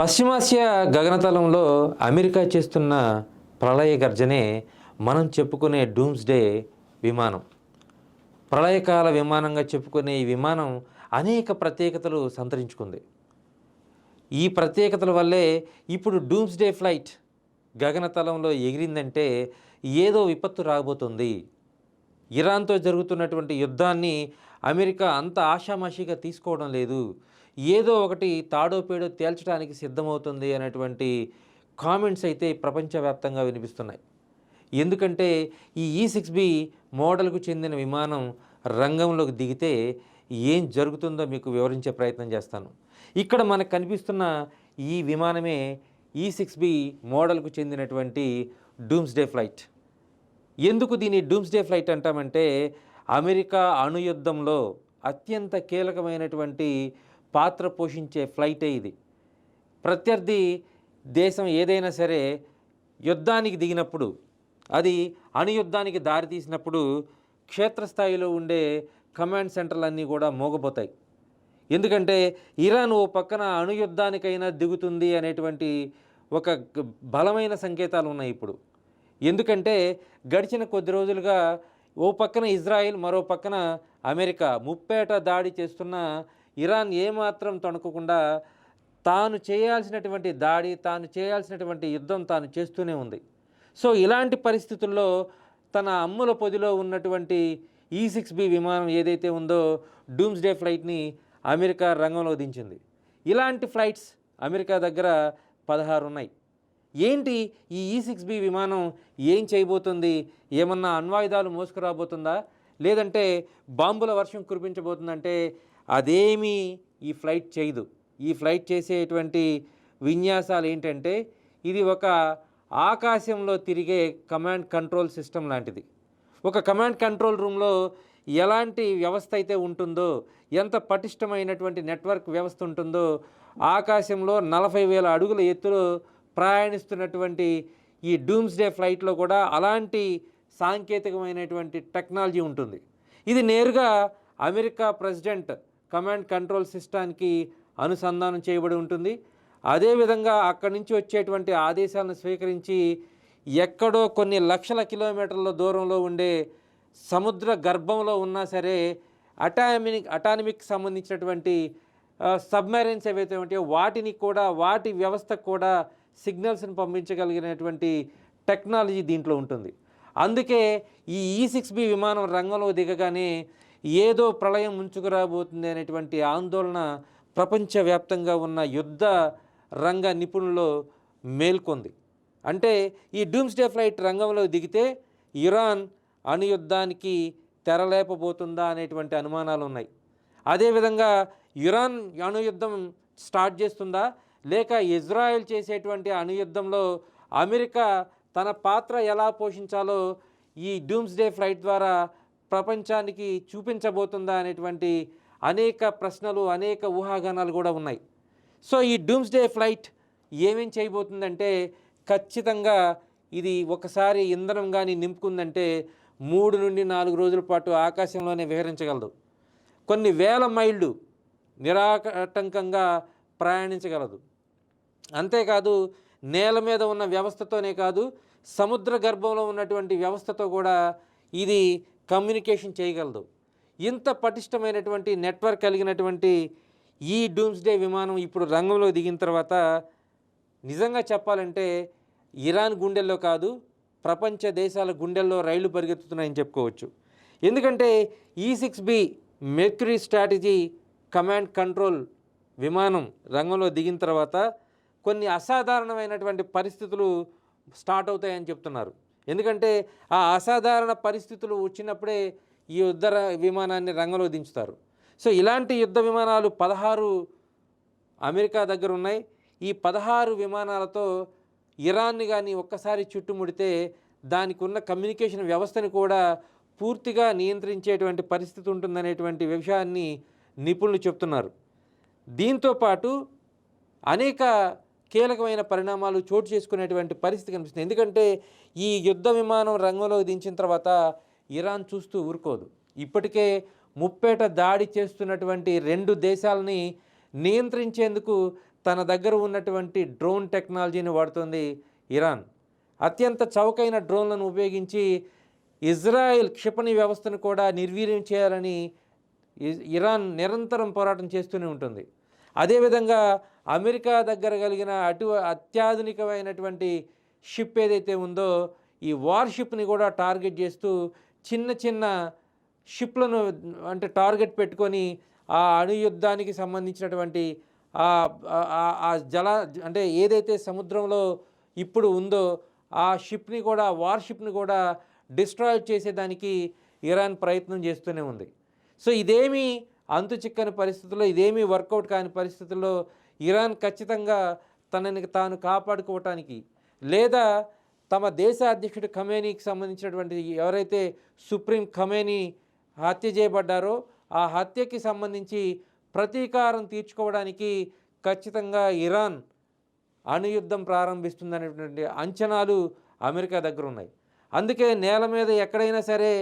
పశ్చిమాసియా గగనతలంలో అమెరికా చేస్తున్న ప్రళయ గర్జనే మనం చెప్పుకునే డూమ్స్డే విమానం. ప్రళయకాల విమానంగా చెప్పుకునే ఈ విమానం అనేక ప్రత్యేకతలు సంతరించుకుంది. ఈ ప్రత్యేకతల వల్లే ఇప్పుడు డూమ్స్డే ఫ్లైట్ గగనతలంలో ఎగిరిందంటే ఏదో విపత్తు రాబోతుంది. ఇరాన్తో జరుగుతున్నటువంటి యుద్ధాన్ని అమెరికా అంత ఆషామాషిగా తీసుకోవడం లేదు, ఏదో ఒకటి తాడో పేడో తేల్చడానికి సిద్ధమవుతుంది అనేటువంటి కామెంట్స్ అయితే ప్రపంచవ్యాప్తంగా వినిపిస్తున్నాయి. ఎందుకంటే ఈ E6B మోడల్కు చెందిన విమానం రంగంలోకి దిగితే ఏం జరుగుతుందో మీకు వివరించే ప్రయత్నం చేస్తాను. ఇక్కడ మనకు కనిపిస్తున్న ఈ విమానమే E6B మోడల్కు చెందినటువంటి డూమ్స్డే ఫ్లైట్. ఎందుకు దీన్ని డూమ్స్డే ఫ్లైట్ అంటామంటే అమెరికా అణుయుద్ధంలో అత్యంత కీలకమైనటువంటి పాత్ర పోషించే ఫ్లైటే ఇది. ప్రత్యర్థి దేశం ఏదైనా సరే యుద్ధానికి దిగినప్పుడు, అది అణుయుద్ధానికి దారితీసినప్పుడు క్షేత్రస్థాయిలో ఉండే కమాండ్ సెంటర్లన్నీ కూడా మోగపోతాయి. ఎందుకంటే ఇరాన్ ఓ పక్కన అణుయుద్ధానికైనా దిగుతుంది అనేటువంటి ఒక బలమైన సంకేతాలు ఉన్నాయి ఇప్పుడు. ఎందుకంటే గడిచిన కొద్ది రోజులుగా ఓ పక్కన ఇజ్రాయిల్, మరో పక్కన అమెరికా ముప్పేట దాడి చేస్తున్న ఇరాన్ ఏమాత్రం తణుకోకుండా తాను చేయాల్సినటువంటి దాడి, తాను చేయాల్సినటువంటి యుద్ధం తాను చేస్తూనే ఉంది. సో ఇలాంటి పరిస్థితుల్లో తన అమ్ముల పొదిలో ఉన్నటువంటి E6B విమానం ఏదైతే ఉందో డూమ్స్డే ఫ్లైట్ని అమెరికా రంగంలో దించింది. ఇలాంటి ఫ్లైట్స్ అమెరికా దగ్గర 16 ఉన్నాయి. ఏంటి ఈ E6B విమానం ఏం చేయబోతుంది? ఏమన్నా అణ్వాయుధాలు మోసుకురాబోతుందా, లేదంటే బాంబుల వర్షం కురిపించబోతుందంటే అదేమీ ఈ ఫ్లైట్ చేయదు. ఈ ఫ్లైట్ చేసేటువంటి విన్యాసాలు ఏంటంటే ఇది ఒక ఆకాశంలో తిరిగే కమాండ్ కంట్రోల్ సిస్టమ్ లాంటిది. ఒక కమాండ్ కంట్రోల్ రూమ్లో ఎలాంటి వ్యవస్థ అయితే ఉంటుందో, ఎంత పటిష్టమైనటువంటి నెట్వర్క్ వ్యవస్థ ఉంటుందో, ఆకాశంలో 40,000 అడుగుల ఎత్తులో ప్రయాణిస్తున్నటువంటి ఈ డూమ్స్డే ఫ్లైట్లో కూడా అలాంటి సాంకేతికమైనటువంటి టెక్నాలజీ ఉంటుంది. ఇది నేరుగా అమెరికా ప్రెసిడెంట్ కమాండ్ కంట్రోల్ సిస్టానికి అనుసంధానం చేయబడి ఉంటుంది. అదేవిధంగా అక్కడి నుంచి వచ్చేటువంటి ఆదేశాలను స్వీకరించి ఎక్కడో కొన్ని లక్షల కిలోమీటర్ల దూరంలో ఉండే సముద్ర గర్భంలో ఉన్నా సరే అటానమిక్ సంబంధించినటువంటి సబ్మెరైన్స్ ఏవైతే ఉంటాయో వాటిని కూడా, వాటి వ్యవస్థకు కూడా సిగ్నల్స్ని పంపించగలిగినటువంటి టెక్నాలజీ దీంట్లో ఉంటుంది. అందుకే ఈ E6B విమానం రంగంలో దిగగానే ఏదో ప్రళయం ముంచుకురాబోతుంది అనేటువంటి ఆందోళన ప్రపంచవ్యాప్తంగా ఉన్న యుద్ధ రంగ నిపుణుల్లో మేల్కొంది. అంటే ఈ డూమ్స్డే ఫ్లైట్ రంగంలో దిగితే ఇరాన్ అణుయుద్ధానికి తెరలేపబోతుందా అనేటువంటి అనుమానాలు ఉన్నాయి. అదేవిధంగా ఇరాన్ అణుయుద్ధం స్టార్ట్ చేస్తుందా, లేక ఇజ్రాయెల్ చేసేటువంటి అణుయుద్ధంలో అమెరికా తన పాత్ర ఎలా పోషించాలో ఈ డూమ్స్డే ఫ్లైట్ ద్వారా ప్రపంచానికి చూపించబోతుందా అనేటువంటి అనేక ప్రశ్నలు, అనేక ఊహాగానాలు కూడా ఉన్నాయి. సో ఈ డూమ్స్డే ఫ్లైట్ ఏమేం చేయబోతుందంటే ఖచ్చితంగా ఇది ఒకసారి ఇంధనం కానీ నింపుకుందంటే 3 నుండి 4 రోజుల పాటు ఆకాశంలోనే విహరించగలదు. కొన్ని వేల మైళ్ళు నిరాటంకంగా ప్రయాణించగలదు. అంతేకాదు నేల మీద ఉన్న వ్యవస్థతోనే కాదు, సముద్ర గర్భంలో ఉన్నటువంటి వ్యవస్థతో కూడా ఇది కమ్యూనికేషన్ చేయగలదు. ఇంత పటిష్టమైనటువంటి నెట్వర్క్ కలిగినటువంటి ఈ డూమ్స్డే విమానం ఇప్పుడు రంగంలో దిగిన తర్వాత నిజంగా చెప్పాలంటే ఇరాన్ గుండెల్లో కాదు, ప్రపంచ దేశాల గుండెల్లో రైళ్లు పరిగెత్తుతున్నాయని చెప్పుకోవచ్చు. ఎందుకంటే E6B mercury strategy command control విమానం రంగంలో దిగిన తర్వాత కొన్ని అసాధారణమైనటువంటి పరిస్థితులు స్టార్ట్ అవుతాయని చెప్తున్నారు. ఎందుకంటే ఆ అసాధారణ పరిస్థితులు వచ్చినప్పుడే ఈ యుద్ధ విమానాన్ని రంగంలో దించుతారు. సో ఇలాంటి యుద్ధ విమానాలు 16 అమెరికా దగ్గర ఉన్నాయి. ఈ 16 విమానాలతో ఇరాన్ని కానీ ఒక్కసారి చుట్టుముడితే దానికి ఉన్న కమ్యూనికేషన్ వ్యవస్థని కూడా పూర్తిగా నియంత్రించేటువంటి పరిస్థితి ఉంటుందనేటువంటి విషయాన్ని నిపుణులు చెప్తున్నారు. దీంతోపాటు అనేక కీలకమైన పరిణామాలు చోటు చేసుకునేటువంటి పరిస్థితి కనిపిస్తుంది. ఎందుకంటే ఈ యుద్ధ విమానం రంగంలో దించిన తర్వాత ఇరాన్ చూస్తూ ఊరుకోదు. ఇప్పటికే ముప్పేట దాడి చేస్తున్నటువంటి 2 దేశాలని నియంత్రించేందుకు తన దగ్గర ఉన్నటువంటి డ్రోన్ టెక్నాలజీని వాడుతుంది ఇరాన్. అత్యంత చౌకైన డ్రోన్లను ఉపయోగించి ఇజ్రాయెల్ క్షిపణి వ్యవస్థను కూడా నిర్వీర్యం చేయాలని ఇరాన్ నిరంతరం పోరాటం చేస్తూనే ఉంటుంది. అదేవిధంగా అమెరికా దగ్గర కలిగిన అత్యాధునికమైనటువంటి షిప్ ఏదైతే ఉందో ఈ వార్షిప్ని కూడా టార్గెట్ చేస్తూ చిన్న చిన్న షిప్లను అంటే టార్గెట్ పెట్టుకొని ఆ అణుయుద్ధానికి సంబంధించినటువంటి అంటే ఏదైతే సముద్రంలో ఇప్పుడు ఉందో ఆ షిప్ని కూడా వార్షిప్ని కూడా డిస్ట్రాయ్ చేసేదానికి ఇరాన్ ప్రయత్నం చేస్తూనే ఉంది. సో ఇదేమీ అంతు చిక్కని పరిస్థితుల్లో, ఇదేమీ వర్కౌట్ కాని పరిస్థితుల్లో ఇరాన్ ఖచ్చితంగా తనని తాను కాపాడుకోవటానికి లేదా తమ దేశ అధ్యక్షుడు ఖమేనీకి సంబంధించినటువంటి ఎవరైతే సుప్రీం ఖమేనీ హత్య చేయబడ్డారో ఆ హత్యకి సంబంధించి ప్రతీకారం తీర్చుకోవడానికి ఖచ్చితంగా ఇరాన్ అణుయుద్ధం ప్రారంభిస్తుందనేటువంటి అంచనాలు అమెరికా దగ్గర ఉన్నాయి. అందుకే నేల మీద ఎక్కడైనా సరే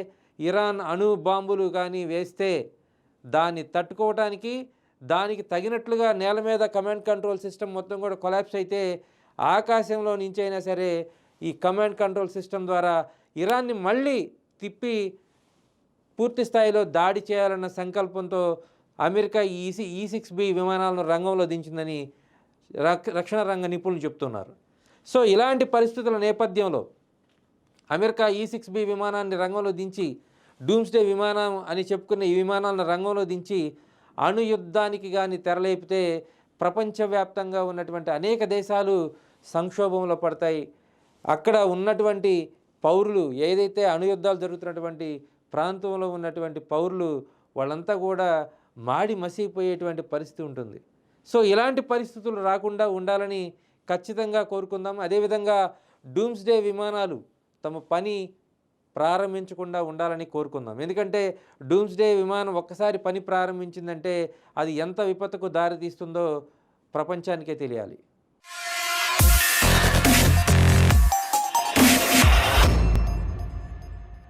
ఇరాన్ అణు బాంబులు కానీ వేస్తే దాన్ని తట్టుకోవటానికి దానికి తగినట్లుగా నేల మీద కమాండ్ కంట్రోల్ సిస్టమ్ మొత్తం కూడా కొలాప్స్ అయితే ఆకాశంలో నుంచి అయినా సరే ఈ కమాండ్ కంట్రోల్ సిస్టమ్ ద్వారా ఇరాన్ని మళ్ళీ తిప్పి పూర్తి స్థాయిలో దాడి చేయాలన్న సంకల్పంతో అమెరికా E-6B విమానాలను రంగంలో దించిందని రక్షణ రంగ నిపుణులు చెప్తున్నారు. సో ఇలాంటి పరిస్థితుల నేపథ్యంలో అమెరికా E-6B విమానాన్ని రంగంలో దించి డూమ్స్డే విమానం అని చెప్పుకునే ఈ విమానాలను రంగంలో దించి అణుయుద్ధానికి కానీ తెరలేపితే ప్రపంచవ్యాప్తంగా ఉన్నటువంటి అనేక దేశాలు సంక్షోభంలో పడతాయి. అక్కడ ఉన్నటువంటి పౌరులు ఏదైతే అణుయుద్ధాలు జరుగుతున్నటువంటి ప్రాంతంలో ఉన్నటువంటి పౌరులు వాళ్ళంతా కూడా మాడి మసిపోయేటువంటి పరిస్థితి ఉంటుంది. సో ఇలాంటి పరిస్థితులు రాకుండా ఉండాలని ఖచ్చితంగా కోరుకుందాం. అదేవిధంగా డూమ్స్డే విమానాలు తమ పని ప్రారంభించకుండా ఉండాలని కోరుకుందాం. ఎందుకంటే డూమ్స్డే విమానం ఒక్కసారి పని ప్రారంభించిందంటే అది ఎంత విపత్తుకు దారితీస్తుందో ప్రపంచానికే తెలియాలి.